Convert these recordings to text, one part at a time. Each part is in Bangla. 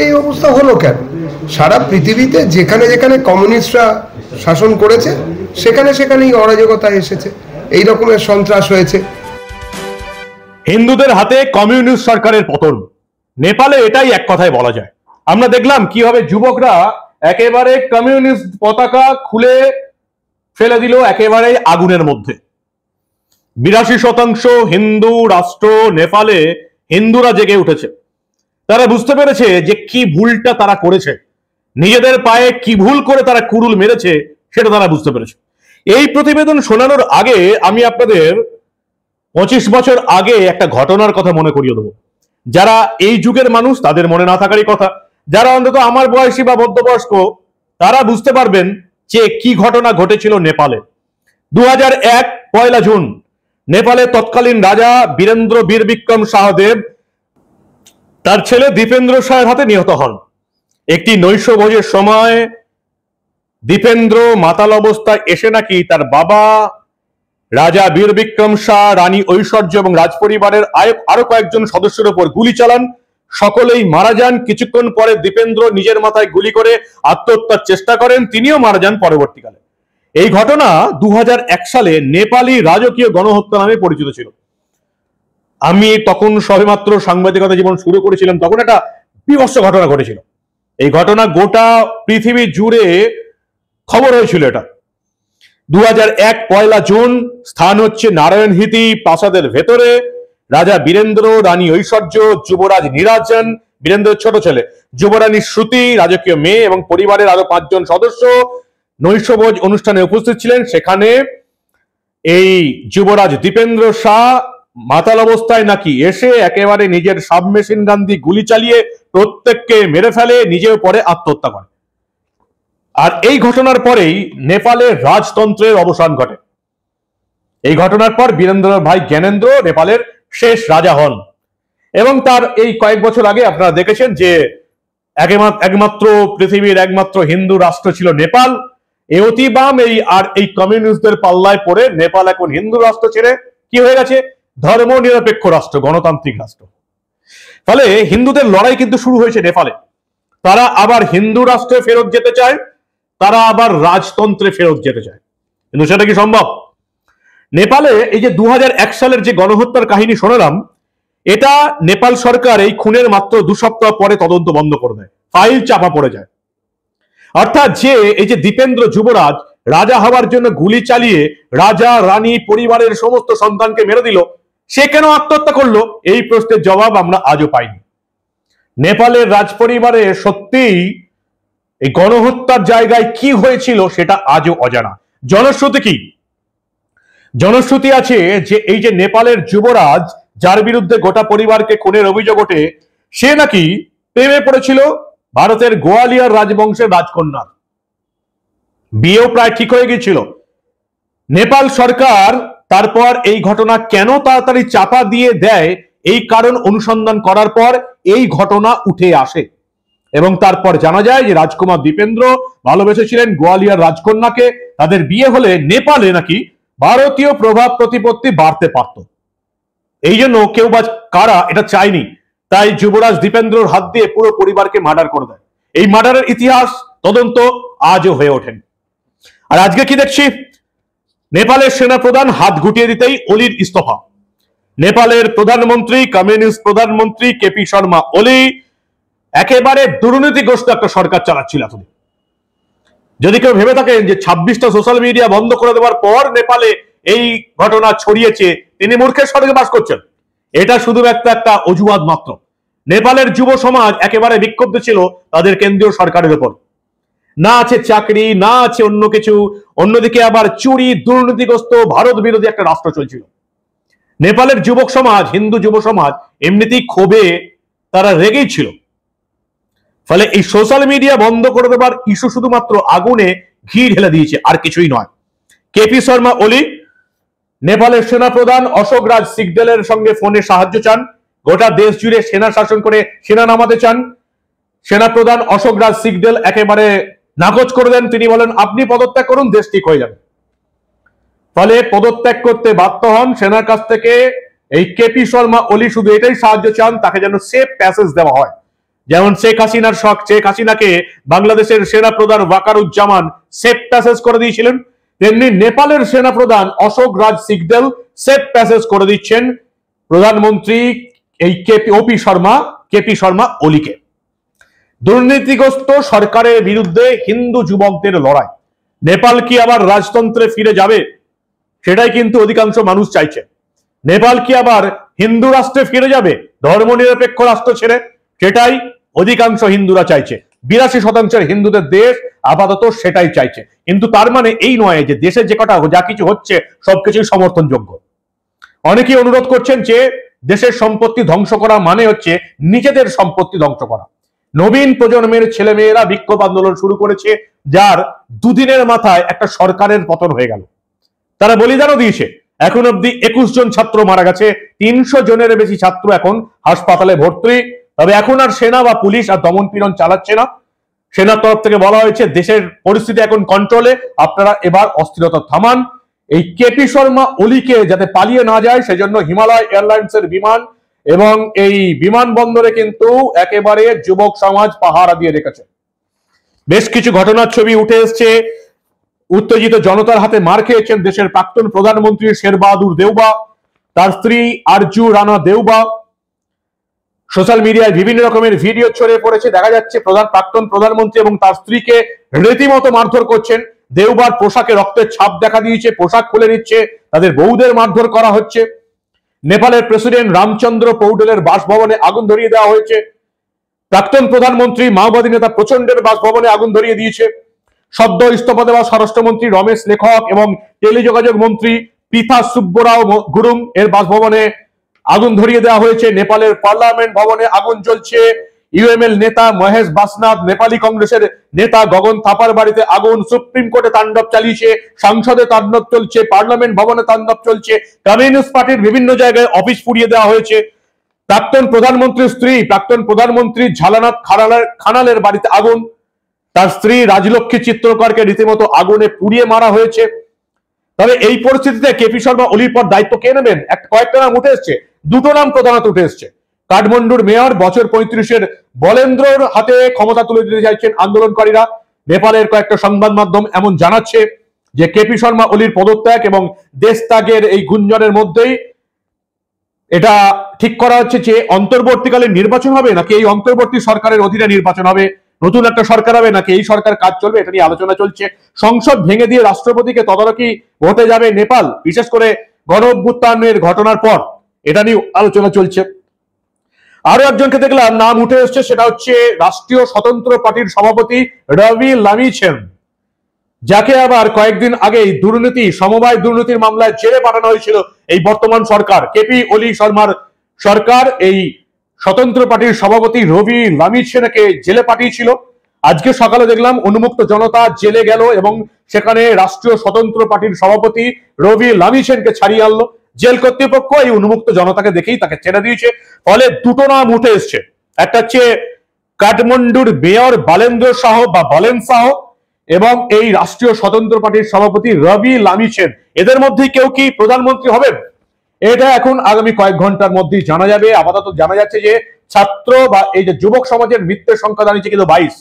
এই অবস্থা হলো কেন? সারা পৃথিবীতে যেখানে যেখানে কমিউনিস্টরা শাসন করেছে সেখানে সেখানেই অরাজকতা এসেছে, এই রকমের সন্ত্রাস হয়েছে। হিন্দুদের হাতে কমিউনিস্ট সরকারের পতন, নেপালে এটাই এক কথায় বলা যায়। আমরা দেখলাম কিভাবে যুবকরা একেবারে কমিউনিস্ট পতাকা খুলে ফেলে দিল একেবারে আগুনের মধ্যে। 82% হিন্দু রাষ্ট্র নেপালে হিন্দুরা জেগে উঠেছে। তারা বুঝতে পেরেছে যে কি ভুলটা তারা করেছে, নিজেদের পায়ে কি ভুল করে তারা কুড়ুল মেরেছে সেটা তারা বুঝতে পেরেছে। এই প্রতিবেদন শোনানোর আগে আমি আপনাদের 25 বছর আগে একটা ঘটনার কথা মনে করিয়ে দেবো। যারা এই যুগের মানুষ তাদের মনে না থাকারই কথা, যারা অন্তত আমার বয়সী বা মধ্যবয়স্ক তারা বুঝতে পারবেন যে কি ঘটনা ঘটেছিল নেপালে। 2001 পয়লা জুন নেপালে তৎকালীন রাজা বীরেন্দ্র বীর বিক্রম শাহদেব তার ছেলে দীপেন্দ্র শাহের হাতে নিহত হন। একটি নৈশভোজের সময় দীপেন্দ্র মাতাল অবস্থায় এসে নাকি তার বাবা রাজা বীর বিক্রম শাহ, রানী ঐশ্বর্য এবং রাজপরিবারের আরো কয়েকজন সদস্যের উপর গুলি চালান। সকলেই মারা যান। কিছুক্ষণ পরে দীপেন্দ্র নিজের মাথায় গুলি করে আত্মহত্যার চেষ্টা করেন, তিনিও মারা যান পরবর্তীকালে। এই ঘটনা 2001 সালে নেপালি রাজকীয় গণহত্যা নামে পরিচিত ছিল। আমি তখন সবেমাত্র সাংবাদিকতা জীবন শুরু করেছিলাম, তখন একটা বিভৎস ঘটনা ঘটেছিল। এই ঘটনা গোটা পৃথিবী জুড়ে খবর হয়েছিল। এটা 2001 পয়লা জুন, স্থান হচ্ছে নারায়ণহিতি প্রাসাদের ভেতরে। রাজা বীরেন্দ্র, রানী ঐশ্বর্য, যুবরাজ নীরাজন, বীরেন্দ্রের ছোট ছেলে, যুবরানী শ্রুতি, রাজকীয় মেয়ে এবং পরিবারের আরো 5 জন সদস্য নৈশভোজ অনুষ্ঠানে উপস্থিত ছিলেন। সেখানে এই যুবরাজ দীপেন্দ্র শাহ মাতাল অবস্থায় নাকি এসে একেবারে নিজের সাবমেশিন গান দিয়ে গুলি চালিয়ে প্রত্যেককে মেরে ফেলে, নিজেও পরে আত্মহত্যা করে। আর এই ঘটনার পরেই নেপালের রাজতন্ত্রের অবসান ঘটে। এই ঘটনার পর বীরেন্দ্রের ভাই জ্ঞানেন্দ্র নেপালের শেষ রাজা হন। এবং তার এই কয়েক বছর আগে আপনারা দেখেছেন যে একমাত্র পৃথিবীর একমাত্র হিন্দু রাষ্ট্র ছিল নেপাল। এই অতি বাম এই কমিউনিস্টদের পাল্লায় পড়ে নেপাল এখন হিন্দু রাষ্ট্র ছেড়ে কি হয়ে গেছে, ধর্ম নিরপেক্ষ রাষ্ট্র, গণতান্ত্রিক রাষ্ট্র। ফলে হিন্দুদের লড়াই কিন্তু শুরু হয়েছে নেপালে। তারা আবার হিন্দু রাষ্ট্রে ফেরত যেতে চায়, তারা আবার রাজতন্ত্রে ফেরত যেতে চায়, কিন্তু সেটা কি সম্ভব? নেপালে এই যে 2001 সালের যে গণহত্যার কাহিনী শোনালাম, এটা নেপাল সরকার এই খুনের মাত্র 2 সপ্তাহ পরে তদন্ত বন্ধ করে দেয়, ফাইল চাপা পড়ে যায়। অর্থাৎ যে এই যে দীপেন্দ্র যুবরাজ রাজা হওয়ার জন্য গুলি চালিয়ে রাজা রানী পরিবারের সমস্ত সন্তানকে মেরে দিল, সে কেন আত্মহত্যা করলো, এই প্রশ্নের জবাব আমরা আজও পাইনি। নেপালের রাজপরিবারে সত্যিই এই গণহত্যার জায়গায় কি হয়েছিল সেটা আজও অজানা। জনশ্রুতি কি? জনশ্রুতি আছে যে এই যে নেপালের যুবরাজ যার বিরুদ্ধে গোটা পরিবারকে খুনের অভিযোগ ওঠে, সে নাকি প্রেমে পড়েছিল ভারতের গোয়ালিয়র রাজবংশের রাজকন্যার। বিয়েও প্রায় ঠিক হয়ে গিয়েছিল। নেপাল সরকার তারপর এই ঘটনা কেন তাড়াতাড়ি চাপা দিয়ে দেয়, এই কারণ অনুসন্ধান করার পর এই ঘটনা উঠে আসে এবং তারপর জানা যায় যে রাজকুমার দীপেন্দ্র ভালোবেসেছিলেন গোয়ালিয়র রাজকন্যাকে। তাদের বিয়ে হলে নেপালে নাকি ভারতীয় প্রভাব প্রতিপত্তি বাড়তে পারত। এই জন্য কেউ বা কারা এটা চায়নি, তাই যুবরাজ দীপেন্দ্রর হাত দিয়ে পুরো পরিবারকে মার্ডার করে দেয়। এই মার্ডারের ইতিহাস তদন্ত আজও হয়ে ওঠেনি। আর আজকে কি দেখছি, নেপালের সেনাপ্রধান হাত গুটিয়ে দিতেই ওলির ইস্তফা। নেপালের প্রধানমন্ত্রী, কমিউনিস্ট প্রধানমন্ত্রী কেপি শর্মা ওলি একেবারে দুর্নীতিগ্রস্ত একটা সরকার চালাচ্ছিল এতদিন। যদি কেউ ভেবে থাকেন যে 26টা সোশ্যাল মিডিয়া বন্ধ করে দেওয়ার পর নেপালে এই ঘটনা ছড়িয়েছে, তিনি মূর্খের স্বর্গে বাস করছেন। এটা শুধু একটা অজুহাত মাত্র। নেপালের যুব সমাজ একেবারে বিক্ষুব্ধ ছিল তাদের কেন্দ্রীয় সরকারের উপর। না আছে চাকরি, না আছে অন্য কিছু, অন্যদিকে আবার চুরি, দুর্নীতিগ্রস্ত ভারত বিরোধী একটা রাষ্ট্র চলছিল। নেপালের যুবক সমাজ, হিন্দু যুব সমাজ এমনিতেই ক্ষোভে তারা রেগেই ছিল। ফলে এই সোশ্যাল মিডিয়া বন্ধ করে দেবার ইস্যু শুধুমাত্র আগুনে ঘি ঢেলে দিয়েছে, আর কিছুই নয়। কেপি শর্মা ওলি নেপালের সেনাপ্রধান অশোক রাজ সিকডেলের সঙ্গে ফোনে সাহায্য চান, গোটা দেশ জুড়ে সেনা শাসন করে সেনা নামাতে চান। সেনাপ্রধান অশোক রাজ সিকদেল একেবারে নাকচ করে দেন। তিনি বলেন আপনি পদত্যাগ করুন, দেশ ঠিক হয়ে যাবে। ফলে পদত্যাগ করতে বাধ্য হন। সেনার কাছ থেকে এই কেপি শর্মা ওলি শুধু এটাই সাহায্য চান, তাকে যেন সেফ প্যাসেজ দেওয়া হয়। যেমন শেখ হাসিনার শখ, শেখ হাসিনাকে বাংলাদেশের সেনাপ্রধান ওয়াকারুজ্জামান সেফ প্যাসেজ করে দিয়েছিলেন, তেমনি নেপালের সেনাপ্রধান অশোক রাজ সিকদেল সেফ প্যাসেজ করে দিচ্ছেন প্রধানমন্ত্রী এই কেপি শর্মা ওলিকে। দুর্নীতিগ্রস্ত সরকারের বিরুদ্ধে হিন্দু যুবকদের লড়াই। নেপাল কি আবার রাজতন্ত্রে ফিরে যাবে? সেটাই কিন্তু অধিকাংশ মানুষ চাইছে। নেপাল কি আবার হিন্দু রাষ্ট্রে ফিরে যাবে, ধর্মনিরপেক্ষ রাষ্ট্র ছেড়ে? সেটাই অধিকাংশ হিন্দুরা চাইছে। 82% হিন্দুদের দেশ আপাতত সেটাই চাইছে। কিন্তু তার মানে এই নয় যে দেশে যে কটা যা কিছু হচ্ছে সবকিছুই সমর্থনযোগ্য। অনেকেই অনুরোধ করছেন যে দেশের সম্পত্তি ধ্বংস করা মানে হচ্ছে নিজেদের সম্পত্তি ধ্বংস করা। নবীন প্রজন্মের ছেলেমেয়েরা বিক্ষোভ আন্দোলন শুরু করেছে, যার দুদিনের মাথায় একটা সরকারের পতন হয়ে গেল। তারা বলিদানও দিয়েছে। এখন অব্দি 21 জন ছাত্র মারা গেছে, 300 জনের বেশি ছাত্র এখন হাসপাতালে ভর্তি। তবে এখন আর সেনা বা পুলিশ আর দমন পীড়ন চালাচ্ছে না। সেনার তরফ থেকে বলা হয়েছে দেশের পরিস্থিতি এখন কন্ট্রোলে, আপনারা এবার অস্থিরতা থামান। এই কেপি শর্মা ওলিকে যাতে পালিয়ে না যায় সেজন্য হিমালয় এয়ারলাইন্সের বিমান এবং এই বিমানবন্দরে কিন্তু একেবারে যুবক সমাজ পাহারা দিয়ে রেখেছে। বেশ কিছু ঘটনার ছবি উঠে এসছে। উত্তেজিত জনতার হাতে মার খেয়েছেন দেশের প্রাক্তন প্রধানমন্ত্রী শেরবাহাদুর দেউবা, তার স্ত্রী আরজু রানা দেউবা। সোশ্যাল মিডিয়ায় বিভিন্ন রকমের ভিডিও ছড়িয়ে পড়েছে। দেখা যাচ্ছে প্রাক্তন প্রধানমন্ত্রী এবং তার স্ত্রীকে রীতিমতো মারধর করছেন। দেউবার পোশাকে রক্তের ছাপ দেখা দিয়েছে, পোশাক খুলে নিচ্ছে, তাদের বউদের মারধর করা হচ্ছে। নেপালের প্রেসিডেন্ট রামচন্দ্র পৌডেলের বাসভবনে আগুন ধরিয়ে দেওয়া হয়েছে। প্রাক্তন প্রধানমন্ত্রী মাওবাদী নেতা প্রচন্ডের বাসভবনে আগুন ধরিয়ে দিয়েছে। সদ্য ইস্তফা দেওয়া স্বরাষ্ট্রমন্ত্রী রমেশ লেখক এবং টেলিযোগাযোগ মন্ত্রী পিথা সুব্বরাও গুরুং এর বাসভবনে আগুন ধরিয়ে দেওয়া হয়েছে। নেপালের পার্লামেন্ট ভবনে আগুন জ্বলছে। ইউএমএল নেতা মহেশ বাসনাথ, নেপালি কংগ্রেসের নেতা গগন থাপার বাড়িতে আগুন। সুপ্রিম কোর্টে তাণ্ডব চালিয়েছে, সংসদে তাণ্ডব চলছে, পার্লামেন্ট ভবনে তাণ্ডব চলছে। কমিউনিস্ট পার্টির বিভিন্ন জায়গায় অফিস পুড়িয়ে দেওয়া হয়েছে। প্রাক্তন প্রধানমন্ত্রীর স্ত্রী, প্রাক্তন প্রধানমন্ত্রী ঝালানাথ খানালের বাড়িতে আগুন। তার স্ত্রী রাজলক্ষ্মী চিত্রকরকে রীতিমতো আগুনে পুড়িয়ে মারা হয়েছে। তবে এই পরিস্থিতিতে কেপি শর্মা ওলির পর দায়িত্ব কে নেবেন? কয়েকটা নাম উঠে এসছে, দুটো নাম প্রধানত উঠে এসছে। কাঠমান্ডুর মেয়র বছর 35-এর বলেন্দ্রর হাতে ক্ষমতা তুলে দিতে চাইছেন আন্দোলনকারীরা। নেপালের কয়েকটা সংবাদ মাধ্যম এমন জানাচ্ছে যে কেপি শর্মা ওলির পদত্যাগ এবং দেশ ত্যাগের এই গুঞ্জনের মধ্যেই এটা ঠিক করা হচ্ছে যে অন্তর্বর্তীকালীন নির্বাচন হবে নাকি এই অন্তর্বর্তী সরকারের অধীনে নির্বাচন হবে, নতুন একটা সরকার হবে নাকি এই সরকার কাজ চলবে, এটা নিয়ে আলোচনা চলছে। সংসদ ভেঙে দিয়ে রাষ্ট্রপতিকে তদারকি ভোটে যাবে নেপাল, বিশেষ করে গণ অভ্যুত্থানের ঘটনার পর, এটা নিয়ে আলোচনা চলছে। আরো একজনকে দেখলাম নাম উঠে এসছে, সেটা হচ্ছে রাষ্ট্রীয় স্বতন্ত্র পার্টির সভাপতি রবি লামিছেন, যাকে আবার কয়েকদিন আগেই সমবায় দুর্নীতির মামলায় জেলে পাঠানো হয়েছিল এই বর্তমান সরকার, কেপি ওলি শর্মার সরকার। এই স্বতন্ত্র পার্টির সভাপতি রবি লামিছেনকে জেলে পাঠিয়েছিল। আজকে সকালে দেখলাম উন্মুক্ত জনতা জেলে গেল এবং সেখানে রাষ্ট্রীয় স্বতন্ত্র পার্টির সভাপতি রবি লামিছেনকে ছাড়িয়ে আনলো। জেল কর্তৃপক্ষ এই উন্মুক্ত জনতাকে দেখেই তাকে ছেড়ে দিয়েছে। ফলে দুটো নাম উঠে এসছে, একটা হচ্ছে কাঠমান্ডুর মেয়র বালেন্দ্র শাহ বা বলেন শাহ এবং এই রাষ্ট্রীয় স্বতন্ত্র পার্টির সভাপতি রবি লামিছেন। এদের মধ্যে কেউ কি প্রধানমন্ত্রী হবেন? এটা এখন আগামী কয়েক ঘন্টার মধ্যেই জানা যাবে। আপাতত জানা যাচ্ছে যে ছাত্র বা এই যে যুবক সমাজের মৃত্যুর সংখ্যা দাঁড়িয়েছে কিন্তু 22,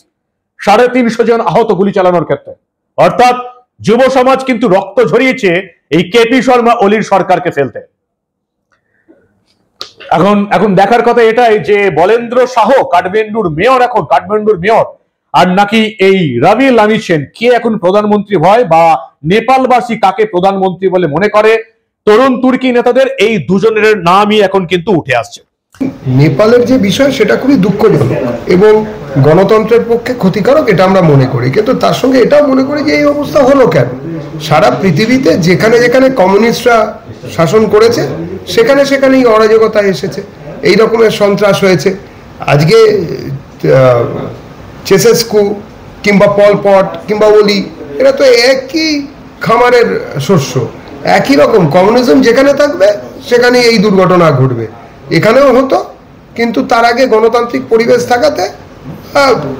350 জন আহত গুলি চালানোর ক্ষেত্রে। অর্থাৎ যুব সমাজ কিন্তু রক্ত ঝরিয়েছে এই কেপি শর্মা ওলির সরকারকে ফেলতে। এখন দেখার কথা এটাই যে বলেন্দ্র শাহ কাঠমান্ডুর মেয়র আর নাকি এই রবি লামিছেন কে এখন প্রধানমন্ত্রী হয় বা নেপালবাসী কাকে প্রধানমন্ত্রী বলে মনে করে। তরুণ তুর্কি নেতাদের এই দুজনের নামই এখন কিন্তু উঠে আসছে। নেপালের যে বিষয় সেটা খুবই দুঃখজনক এবং গণতন্ত্রের পক্ষে ক্ষতিকারক, এটা আমরা মনে করি। কিন্তু তার সঙ্গে এটাও মনে করি যে এই অবস্থা হলো কেন। সারা পৃথিবীতে যেখানে যেখানে কমিউনিস্টরা শাসন করেছে সেখানে সেখানেই অরাজকতা এসেছে, এই রকমের সন্ত্রাস হয়েছে। আজকে চেসেস্কু কিংবা পলপট কিংবা ওলি এরা তো একই খামারের শস্য, একই রকম। কমিউনিজম যেখানে থাকবে সেখানেই এই দুর্ঘটনা ঘটবে। এখানেও হতো, কিন্তু তার আগে গণতান্ত্রিক পরিবেশ থাকাতে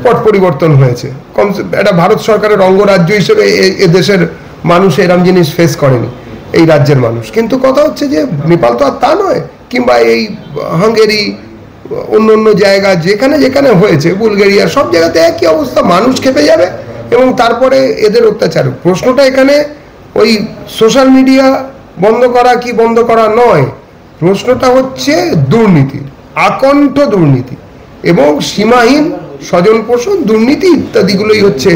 পট পরিবর্তন হয়েছে। একটা ভারত সরকারের অঙ্গরাজ্য হিসেবে এদেশের মানুষ এরম জিনিস ফেস করেনি, এই রাজ্যের মানুষ। কিন্তু কথা হচ্ছে যে নেপাল তো আর তা নয়, কিংবা এই হাঙ্গেরি, অন্য অন্য জায়গা যেখানে যেখানে হয়েছে, বুলগেরিয়া, সব জায়গাতে একই অবস্থা, মানুষ খেপে যাবে এবং তারপরে এদের অত্যাচার। প্রশ্নটা এখানে ওই সোশ্যাল মিডিয়া বন্ধ করা কি বন্ধ করা নয়, প্রশ্নটা হচ্ছে দুর্নীতি, আকণ্ঠ দুর্নীতি এবং সীমাহীন স্বজন পোষণ, দুর্নীতি ইত্যাদিগুলোই হচ্ছে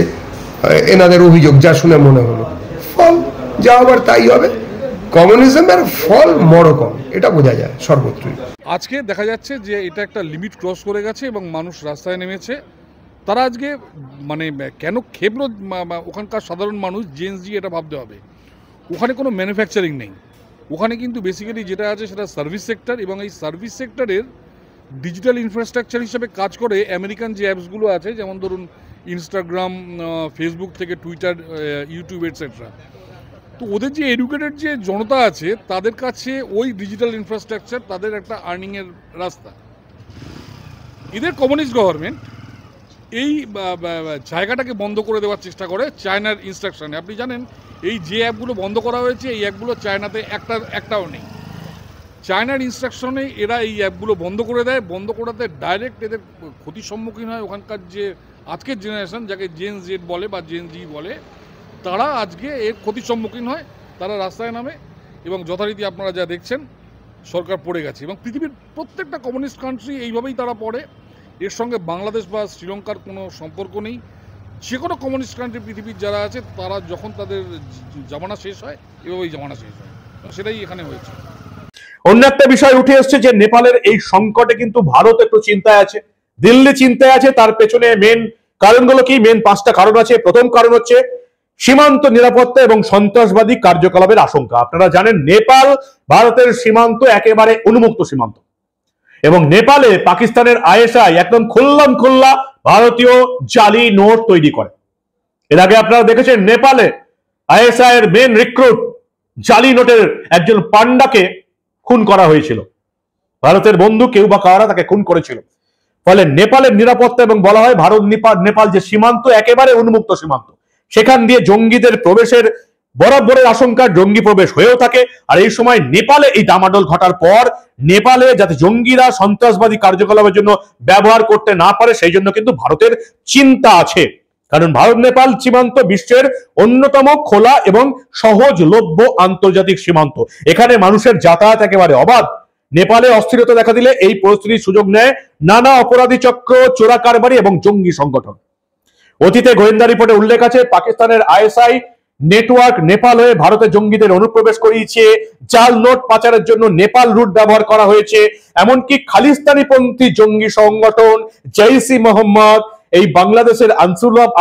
এনাদের অভিযোগ, যা শুনে মনে হলো। ফল যা আবার তাই হবে, কমিউনিজমের ফল মরকম, এটা বোঝা যায় সর্বত্রই। আজকে দেখা যাচ্ছে যে এটা একটা লিমিট ক্রস করে গেছে এবং মানুষ রাস্তায় নেমেছে। তারা আজকে মানে কেন খেপলো ওখানকার সাধারণ মানুষ, জেনজি, এটা ভাবতে হবে। ওখানে কোনো ম্যানুফ্যাকচারিং নেই, ওখানে কিন্তু বেসিক্যালি যেটা আছে সেটা সার্ভিস সেক্টর, এবং এই সার্ভিস সেক্টরের ডিজিটাল ইনফ্রাস্ট্রাকচার হিসেবে কাজ করে আমেরিকান যে অ্যাপসগুলো আছে, যেমন ধরুন ইনস্টাগ্রাম, ফেসবুক থেকে টুইটার, ইউটিউব এটসেট্রা। তো ওদের যে এডুকেটেড যে জনতা আছে তাদের কাছে ওই ডিজিটাল ইনফ্রাস্ট্রাকচার তাদের একটা আর্নিংয়ের রাস্তা। এদের কমিউনিস্ট গভর্নমেন্ট এই জায়গাটাকে বন্ধ করে দেওয়ার চেষ্টা করে চায়নার ইনস্ট্রাকশনে। আপনি জানেন এই যে অ্যাপগুলো বন্ধ করা হয়েছে, এই অ্যাপগুলো চায়নাতে একটাও নেই। চায়নার ইনস্ট্রাকশনে এরা এই অ্যাপগুলো বন্ধ করে দেয়। বন্ধ করাতে ডাইরেক্ট এদের ক্ষতির সম্মুখীন হয় ওখানকার যে আজকের জেনারেশন, যাকে জেন জেড বলে বা জেন জি বলে, তারা আজকে এর ক্ষতির সম্মুখীন হয়। তারা রাস্তায় নামে এবং যথারীতি আপনারা যা দেখছেন সরকার পড়ে গেছে। এবং পৃথিবীর প্রত্যেকটা কমিউনিস্ট কান্ট্রি এইভাবেই তারা পড়ে। এর সঙ্গে বাংলাদেশ বা শ্রীলঙ্কার কোনো সম্পর্ক নেই। যে কোনো কমিউনিস্ট কান্ট্রি পৃথিবীর যারা আছে, তারা যখন তাদের জামানা শেষ হয়, এভাবেই জামানা শেষ হয়। সেটাই এখানে হয়েছে। অন্য একটা বিষয় উঠে এসছে যে নেপালের এই সংকটে কিন্তু ভারত একটু চিন্তায় আছে, দিল্লি চিন্তায় আছে। তার পেছনে মেন কারণগুলো কি? মেন 5টা কারণ আছে। প্রথম কারণ হচ্ছে সীমান্ত নিরাপত্তা এবং সন্ত্রাসবাদী কার্যকলাপের আশঙ্কা। আপনারা জানেন নেপাল ভারতের সীমান্ত একেবারে উন্মুক্ত সীমান্ত, এবং নেপালে পাকিস্তানের আইএসআই একদম খোল্লা ভারতীয় জালি নোট তৈরি করে। এর আগে আপনারা দেখেছেন নেপালে আইএসআই এর মেন রিক্রুট জালি নোটের একজন পান্ডাকে খুন করা হয়েছিল। ভারতের বন্ধু কেউ বা কারা তাকে খুন করেছিল। ফলে নেপালের নিরাপত্তা, এবং বলা হয় ভারত নেপাল যে সীমান্ত একেবারে উন্মুক্ত সীমান্ত, সেখান দিয়ে জঙ্গিদের প্রবেশের বরাবরের আশঙ্কা, জঙ্গি প্রবেশ হয়েও থাকে। আর এই সময় নেপালে এই ডামাডোল ঘটার পর নেপালে যাতে জঙ্গিরা সন্ত্রাসবাদী কার্যকলাপের জন্য ব্যবহার করতে না পারে, সেই জন্য কিন্তু ভারতের চিন্তা আছে। কারণ ভারত নেপাল সীমান্ত বিশ্বের অন্যতম খোলা এবং সহজলভ্য আন্তর্জাতিক সীমান্ত। এখানে মানুষের যাতায়াত একেবারে অবাধ। নেপালে অস্থিরতা দেখা দিলে এই পরিস্থিতির সুযোগ নেয় নানা অপরাধী চক্র, চোরা কারবারি এবং জঙ্গি সংগঠন। অতীতে গোয়েন্দা রিপোর্টে উল্লেখ আছে পাকিস্তানের আইএসআই নেটওয়ার্ক নেপাল হয়ে ভারতে জঙ্গিদের অনুপ্রবেশ করিয়েছে, জাল নোট পাচারের জন্য নেপাল রুট ব্যবহার করা হয়েছে। এমনকি খালিস্তানিপন্থী জঙ্গি সংগঠন জৈশ-ই মোহাম্মদ, এই বাংলাদেশের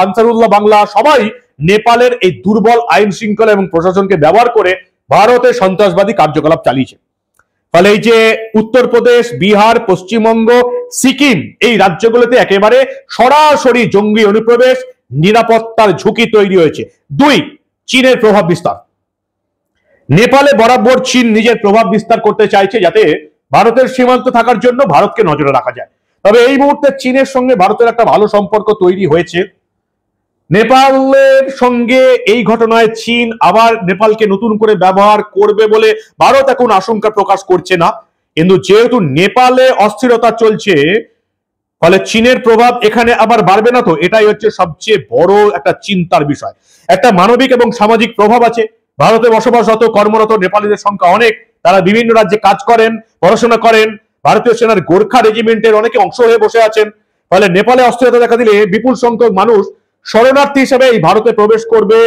আনসারুল্লাহ বাংলা, সবাই নেপালের এই দুর্বল আইন শৃঙ্খলা এবং প্রশাসনকে ব্যবহার করে ভারতে সন্ত্রাসবাদী কার্যকলাপ চালিয়েছে। ফলে এই যে উত্তরপ্রদেশ, বিহার, পশ্চিমবঙ্গ, সিকিম, এই রাজ্যগুলোতে একেবারে সরাসরি জঙ্গি অনুপ্রবেশ, নিরাপত্তার ঝুঁকি তৈরি হয়েছে। 2, চীনের প্রভাব বিস্তার। নেপালে বরাবর চীন নিজের প্রভাব বিস্তার করতে চাইছে, যাতে ভারতের সীমান্ত থাকার জন্য ভারতকে নজরে রাখা যায়। তবে এই মুহূর্তে চীনের সঙ্গে ভারতের একটা ভালো সম্পর্ক তৈরি হয়েছে। নেপালের সঙ্গে এই ঘটনায় চীন আবার নেপালকে নতুন করে ব্যবহার করবে বলে ভারত এখন আশঙ্কা প্রকাশ করছে না। কিন্তু যেহেতু নেপালে অস্থিরতা চলছে, ফলে চীনের প্রভাব এখানে আবার বাড়বে না তো? এটাই হচ্ছে সবচেয়ে বড় একটা চিন্তার বিষয়। একটা মানবিক এবং সামাজিক প্রভাব আছে। ভারতে বসবাসরত কর্মরত নেপালিদের সংখ্যা অনেক। তারা বিভিন্ন রাজ্যে কাজ করেন, পড়াশোনা করেন। ভারতীয় সেনার গোর্খা রেজিমেন্টের অনেকে অংশ হয়ে বসে আছেন। ফলে নেপালে অস্থিরতা দেখা দিলে বিপুল সংখ্যক মানুষ শরণার্থী হিসেবে এই ভারতে প্রবেশ করবে।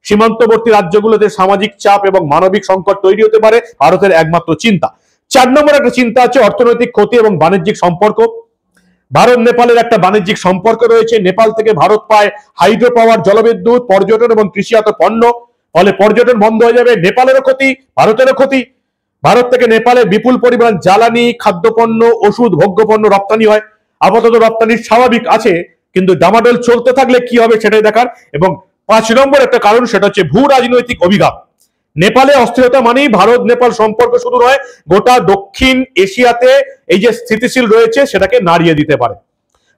সীমান্তবর্তী রাজ্যগুলোতে সামাজিক চাপ এবং মানবিক সংকট তৈরি হতে পারে ভারতের একমাত্র চিন্তা। 4 নম্বর একটা চিন্তা আছে অর্থনৈতিক ক্ষতি এবং বাণিজ্যিক সম্পর্ক। ভারত নেপালের একটা বাণিজ্যিক সম্পর্ক রয়েছে। নেপাল থেকে ভারত পায় হাইড্রো পাওয়ার, জলবিদ্যুৎ, পর্যটন এবং কৃষিজাত পণ্য। ফলে পর্যটন বন্ধ হয়ে যাবে, নেপালেরও ক্ষতি, ভারতেরও ক্ষতি। ভারত থেকে নেপালে বিপুল পরিমাণ জ্বালানি, খাদ্যপণ্য, ওষুধ, ভোগ্যপণ্য রপ্তানি হয়। আপাতত রপ্তানি স্বাভাবিক আছে, কিন্তু ডামাডোল চলতে থাকলে কি হবে সেটাই দেখার। এবং 5 নম্বর একটা কারণ, সেটা হচ্ছে ভূ রাজনৈতিক অভিঘাত। নেপালে অস্থিরতা মানেই ভারত নেপাল সম্পর্ক শুরু হয় গোটা দক্ষিণ এশিয়াতে এই যে স্থিতিশীল রয়েছে সেটাকে নাড়িয়ে দিতে পারে।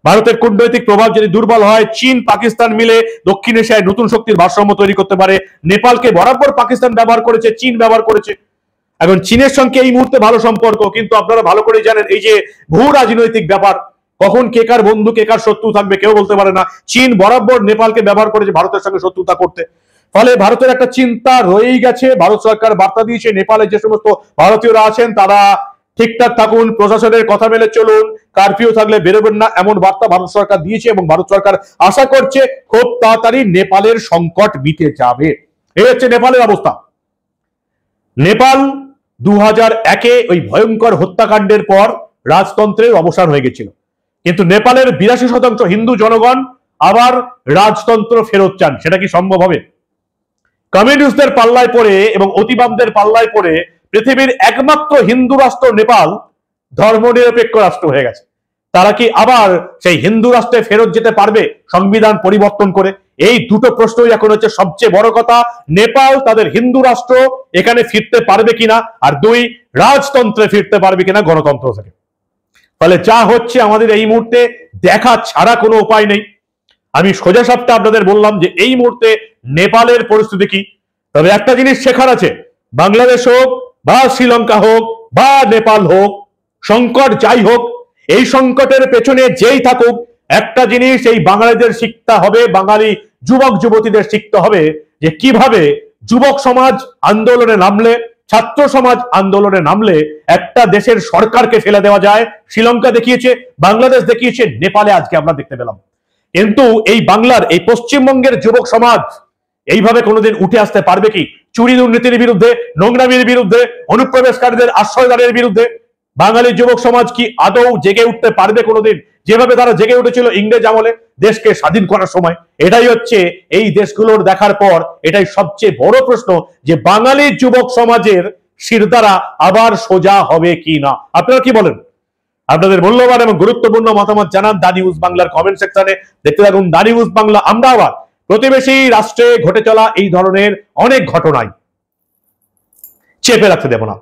ভারতের কূটনৈতিক প্রভাব যদি দুর্বল হয়, চীন পাকিস্তান মিলে দক্ষিণ এশিয়ায় নতুন শক্তির ভারসাম্য তৈরি করতে পারে। নেপালকে বরাবর পাকিস্তান ব্যবহার করেছে, চীন ব্যবহার করেছে। এখন চীনের সঙ্গে এই মুহূর্তে ভালো সম্পর্ক, কিন্তু আপনারা ভালো করে জানেন এই যে ভূ রাজনৈতিক ব্যাপার, কখন কে কার বন্ধু কে কার শত্রু থাকবে কেউ বলতে পারে না। চীন বরাবর নেপালকে ব্যবহার করেছে ভারতের সঙ্গে শত্রুতা করতে। ফলে ভারতের একটা চিন্তা রয়েই গেছে। ভারত সরকার বার্তা দিয়েছে নেপালে যে সমস্ত ভারতীয়রা আছেন তারা ঠিকঠাক থাকুন, প্রশাসনের কথা মেনে চলুন, কারফিউ থাকলে বেরোবেন না, এমন বার্তা ভারত সরকার দিয়েছে। এবং ভারত সরকার আশা করছে খুব তাড়াতাড়ি নেপালের সংকট মিটে যাবে। এই হচ্ছে নেপালের অবস্থা। নেপাল 2001-এ ওই ভয়ঙ্কর হত্যাকাণ্ডের পর রাজতন্ত্রের অবসান হয়ে গেছিল, কিন্তু নেপালের 82% হিন্দু জনগণ আবার রাজতন্ত্র ফেরত চান। সেটা কি সম্ভব হবে? কমিউনিস্টদের পাল্লায় পড়ে এবং অতিবামদের পাল্লায় পড়ে পৃথিবীর একমাত্র হিন্দু রাষ্ট্র নেপাল ধর্মনিরপেক্ষ রাষ্ট্র হয়ে গেছে। তারা কি আবার সেই হিন্দু রাষ্ট্রে ফেরত যেতে পারবে সংবিধান পরিবর্তন করে? এই দুটো প্রশ্নই এখন হচ্ছে সবচেয়ে বড় কথা। নেপাল তাদের হিন্দু রাষ্ট্র এখানে ফিরতে পারবে কিনা, আর দুই, রাজতন্ত্রে ফিরতে পারবে কিনা গণতন্ত্র থেকে। ফলে যা হচ্ছে আমাদের এই মুহূর্তে দেখা ছাড়া কোনো উপায় নেই। আমি সোজা সাপটা আপনাদের বললাম যে এই মুহূর্তে নেপালের পরিস্থিতি কি। তবে একটা জিনিস শেখার আছে, বাংলাদেশ হোক বা শ্রীলঙ্কা হোক বা নেপাল হোক, সংকট যাই হোক, এই সংকটের পেছনে যেই থাকুক, একটা জিনিস এই বাঙালিদের শিখতে হবে, বাঙালি যুবক যুবতীদের শিখতে হবে যে কিভাবে যুবক সমাজ আন্দোলনে নামলে, ছাত্র সমাজ আন্দোলনে নামলে একটা দেশের সরকারকে ফেলে দেওয়া যায়। শ্রীলঙ্কা দেখিয়েছে, বাংলাদেশ দেখিয়েছে, নেপালে আজকে আমরা দেখতে পেলাম। কিন্তু এই বাংলার, এই পশ্চিমবঙ্গের যুবক সমাজ এইভাবে কোনোদিন উঠে আসতে পারবে কি? চুরি দুর্নীতির বিরুদ্ধে, নোংরামির বিরুদ্ধে, অনুপ্রবেশকারীদের আশ্রয়দানের বিরুদ্ধে বাঙালি যুবক সমাজ কি আদৌ জেগে উঠতে পারবে কোনোদিন, যেভাবে তারা জেগে উঠেছিল ইংরেজ আমলে দেশকে স্বাধীন করার সময়? এটাই হচ্ছে এই দেশগুলোর দেখার পর এটাই সবচেয়ে বড় প্রশ্ন, যে বাঙালি যুবক সমাজের শিরদাঁড়া আবার সোজা হবে কি না। আপনারা কি বলেন? আপনাদের মূল্যবান এবং গুরুত্বপূর্ণ মতামত জানান দা নিউজ বাংলার কমেন্ট সেকশনে। দেখতে থাকুন দা নিউজ বাংলা। আমরা আবার প্রতিবেশী রাষ্ট্রে ঘটে চলা এই ধরনের অনেক ঘটনায় চেপে রাখতে দেব না।